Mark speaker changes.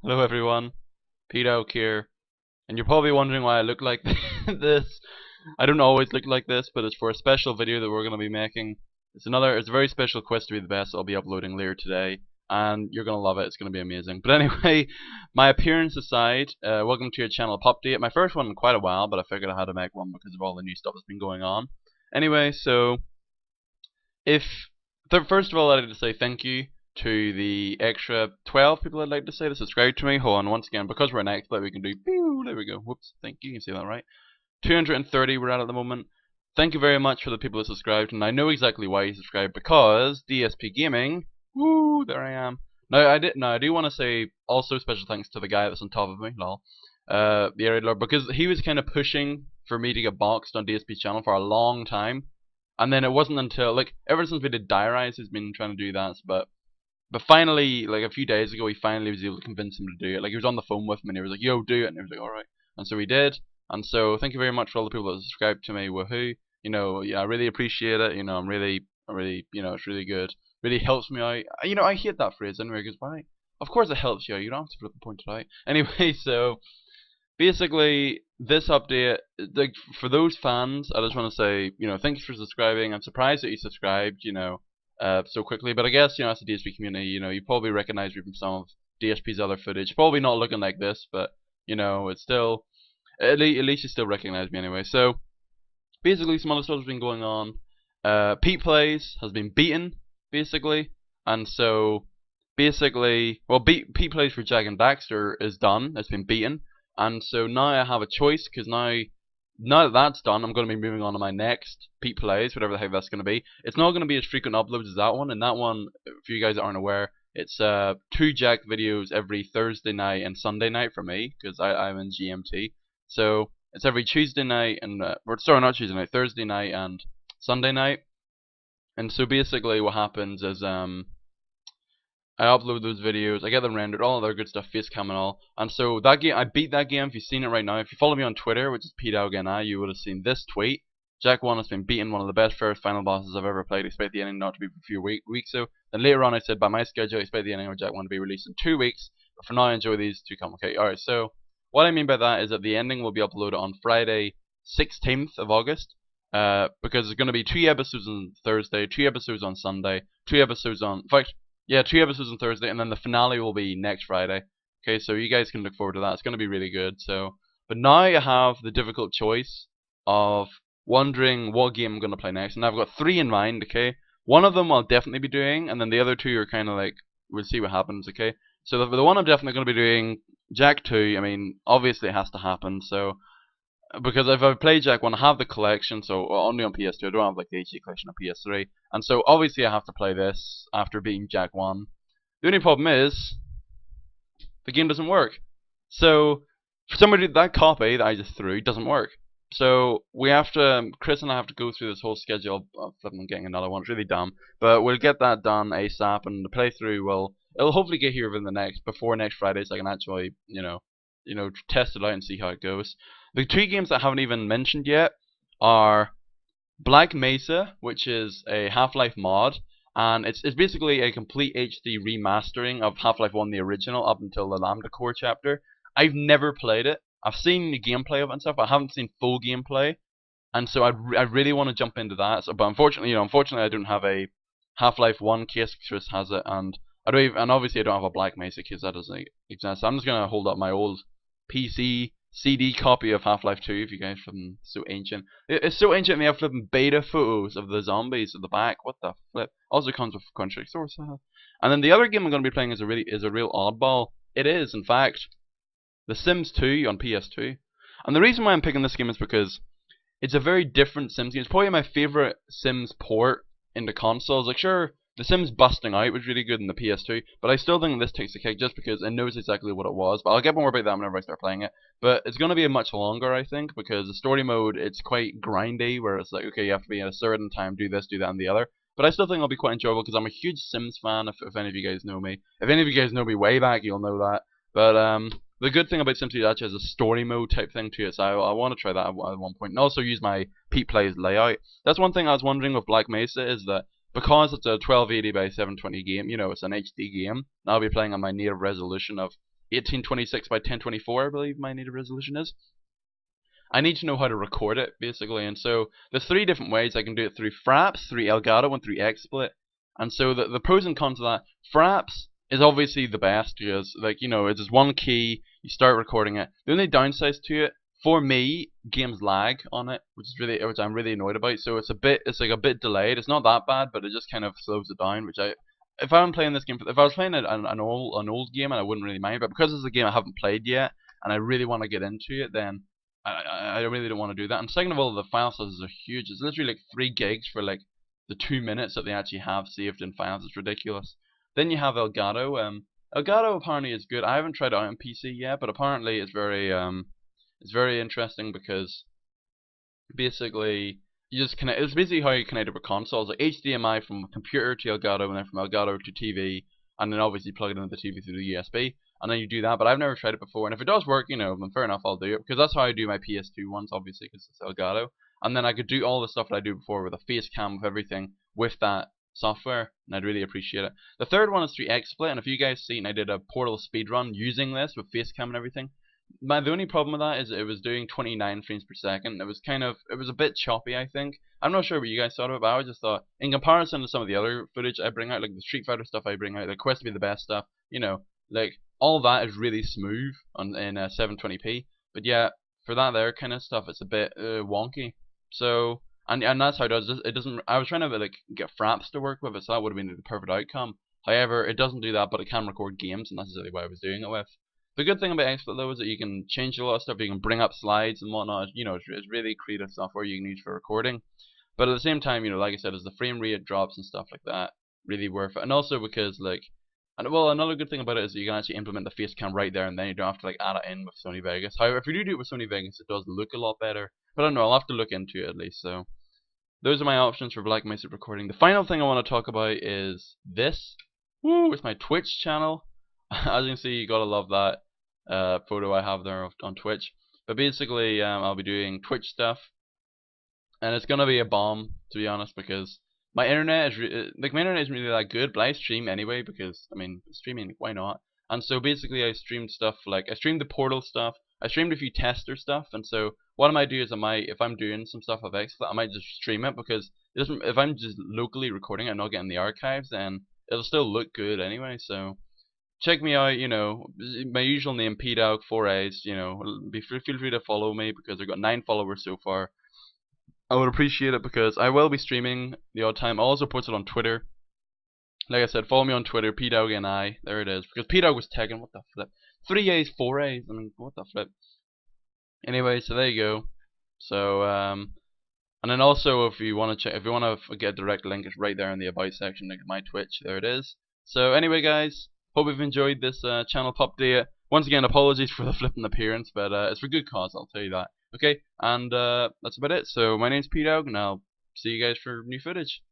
Speaker 1: Hello everyone, Pdaaaawg here, and you're probably wondering why I look like this. I don't always look like this, but it's for a special video that we're going to be making. It's a very special quest to be the best I'll be uploading later today, and you're going to love it, it's going to be amazing. But anyway, my appearance aside, welcome to your channel Pupdate. My first one in quite a while, but I figured I had to make one because of all the new stuff that's been going on. Anyway, so, if, first of all I'd like to say thank you to the extra 12 people I'd like to say that subscribe to me. Hold on, once again, because we're an expert, we can do pew, there we go. Whoops, thank you, you can see that right. 230 we're at the moment. Thank you very much for the people that subscribed, and I know exactly why you subscribed, because DSP Gaming, woo, there I am. Now I do want to say also special thanks to the guy that's on top of me, lol. The area lord, because he was kind of pushing for me to get boxed on DSP's channel for a long time. And then it wasn't until, like, ever since we did Diarize, he's been trying to do that, but finally, like a few days ago, he finally was able to convince him to do it. Like, he was on the phone with me and he was like, yo, do it. And he was like, alright. And so he did. And so thank you very much for all the people that subscribed to me. Woohoo. You know, yeah, I really appreciate it. You know, you know, it's really good. Really helps me out. You know, I hate that phrase anyway, because why? Of course it helps you out. You don't have to flip and point it out. Anyway, so basically, this update, like, for those fans, I just want to say, you know, thank you for subscribing. I'm surprised that you subscribed, you know, so quickly. But I guess, you know, as a DSP community, you know, you probably recognize me from some of DSP's other footage. Probably not looking like this, but, you know, it's still, at least you still recognize me anyway. So, basically, some other stuff has been going on. Pete Plays has been beaten, basically. And so, basically, well, Pete Plays for Jack and Daxter is done. It's been beaten. And so now I have a choice, because now that that's done, I'm going to be moving on to my next Pete Plays, whatever the heck that's going to be. It's not going to be as frequent uploads as that one, and that one, for you guys that aren't aware, it's 2 Jack videos every Thursday night and Sunday night for me, because I'm in GMT. So it's every Tuesday night and, or sorry, not Tuesday night, Thursday night and Sunday night. And so basically what happens is, I upload those videos, I get them rendered, all other good stuff, face cam and all. And so that game, I beat that game. If you've seen it right now, if you follow me on Twitter, which is Pdaaaawg, you would have seen this tweet. Jack 1 has been beaten, one of the best first final bosses I've ever played. Expect the ending not to be for a few weeks. So then later on I said, by my schedule, I expect the ending of Jack 1 to be released in 2 weeks. But for now, enjoy these to come. Okay, alright, so what I mean by that is that the ending will be uploaded on Friday, 16th of August. Because there's going to be 2 episodes on Thursday, 2 episodes on Sunday, 2 episodes on, in fact, yeah, 2 episodes on Thursday, and then the finale will be next Friday. Okay, so you guys can look forward to that. It's going to be really good. So, but now I have the difficult choice of wondering what game I'm going to play next, and I've got 3 in mind. Okay, one of them I'll definitely be doing, and then the other 2 are kind of like, we'll see what happens. Okay, so the one I'm definitely going to be doing, Jack 2. I mean, obviously it has to happen. So, because if I play Jack 1, I have the collection, so only on PS2, I don't have like the HD collection on PS3, and so obviously I have to play this after beating Jack 1. The only problem is, the game doesn't work. So, for somebody, that copy that I just threw doesn't work. So, we have to, Chris and I have to go through this whole schedule of getting another one. It's really dumb, but we'll get that done ASAP, and the playthrough it'll hopefully get here before next Friday, so I can actually, you know, test it out and see how it goes. The 2 games I haven't even mentioned yet are Black Mesa, which is a Half-Life mod, and it's basically a complete HD remastering of Half-Life 1, the original, up until the Lambda Core chapter. I've never played it. I've seen the gameplay of it and stuff, but I haven't seen full gameplay, and so I really want to jump into that. So, but unfortunately, I don't have a Half-Life 1 case. Chris has it, and and obviously I don't have a Black Mesa case. That doesn't exist. So I'm just gonna hold up my old PC CD copy of Half-Life 2, if you guys from so ancient. It's so ancient they have flipping beta photos of the zombies at the back. What the flip? Also comes with country source. And then the other game I'm going to be playing is a real oddball. It is, in fact, The Sims 2 on PS2. And the reason why I'm picking this game is because it's a very different Sims game. It's probably my favorite Sims port into consoles. Like, sure, The Sims Busting Out was really good in the PS2, but I still think this takes the cake just because it knows exactly what it was. But I'll get more about that whenever I start playing it. But it's going to be a much longer, I think, because the story mode, it's quite grindy, where it's like, okay, you have to be at a certain time, do this, do that, and the other. But I still think it'll be quite enjoyable because I'm a huge Sims fan, if any of you guys know me. If any of you guys know me way back, you'll know that. But, the good thing about SimCity actually has a story mode type thing to it, so I want to try that at one point. And also use my Pete Plays layout. That's one thing I was wondering with Black Mesa, is that because it's a 1280 by 720 game, you know, it's an HD game, and I'll be playing on my native resolution of 1826 by 1024, I believe my native resolution is. I need to know how to record it, basically, and so there's 3 different ways. I can do it through Fraps, through Elgato, and through XSplit. And so the pros and cons of that, Fraps is obviously the best because, like, you know, it's just one key, you start recording it. The only downsides to it, for me, games lag on it, which I'm really annoyed about. So it's like a bit delayed. It's not that bad, but it just kind of slows it down, which if I'm playing this game, if I was playing an old game, and I wouldn't really mind, but because it's a game I haven't played yet, and I really want to get into it, then I really don't want to do that. And second of all, the file sizes are huge. It's literally like 3 gigs for like the 2 minutes that they actually have saved in files. It's ridiculous. Then you have Elgato. Elgato apparently is good. I haven't tried it out on PC yet, but apparently it's very interesting because basically you just connect. It's basically how you connect it with consoles, like HDMI from computer to Elgato, and then from Elgato to TV, and then obviously plug it into the TV through the USB. And then you do that, but I've never tried it before, and if it does work, you know, then fair enough, I'll do it, because that's how I do my PS2 ones, obviously, because it's Elgato. And then I could do all the stuff that I do before with a face cam, with everything, with that software, and I'd really appreciate it. The third one is through XSplit, and if you guys seen, I did a Portal speedrun using this with face cam and everything. The only problem with that is it was doing 29 frames per second. It was a bit choppy, I think. I'm not sure what you guys thought of it, but I just thought, in comparison to some of the other footage I bring out, like the Street Fighter stuff I bring out, the Quest to be the best stuff, you know, like, all that is really smooth in 720p. But yeah, for that there kind of stuff, it's a bit wonky. So, and that's how it does. It doesn't. I was trying to like get Fraps to work with it, so that would have been the perfect outcome. However, it doesn't do that, but it can record games, and that's exactly what I was doing it with. The good thing about XSplit though is that you can change a lot of stuff. You can bring up slides and whatnot. You know, it's really creative software you can use for recording. But at the same time, you know, like I said, as the frame rate drops and stuff like that, really worth it. And also because like, and well, another good thing about it is that you can actually implement the face cam right there and then. You don't have to like add it in with Sony Vegas. However, if you do it with Sony Vegas, it does look a lot better. But I don't know, I'll have to look into it at least. So those are my options for Blackmagic recording. The final thing I want to talk about is this. Woo! It's my Twitch channel. As you can see, you gotta love that photo I have there on Twitch. But basically, I'll be doing Twitch stuff, and it's gonna be a bomb, to be honest, because my internet is my internet isn't really that good, but I stream anyway because I mean, streaming, why not? And so basically, I streamed stuff like I streamed the Portal stuff. I streamed a few tester stuff, and so what I might do is if I'm doing some stuff with XSplit, I might just stream it because it doesn't. If I'm just locally recording it and not getting the archives, then it'll still look good anyway. So check me out, you know, my usual name, Pdaaaawg 4A's, you know, feel free to follow me because I've got 9 followers so far. I would appreciate it because I will be streaming the odd time. I'll also post it on Twitter. Like I said, follow me on Twitter, Pdaaaawg and I. There it is. Because Pdaaaawg was tagging, what the flip? 3 A's, 4 A's, I mean, what the flip? Anyway, so there you go. So, and then also if you want to get a direct link, it's right there in the about section, like my Twitch. There it is. So anyway, guys, hope you've enjoyed this channel Pupdate. Once again, apologies for the flipping appearance, but it's for good cause, I'll tell you that. Okay, and that's about it. So my name's Pdaaaawg, and I'll see you guys for new footage.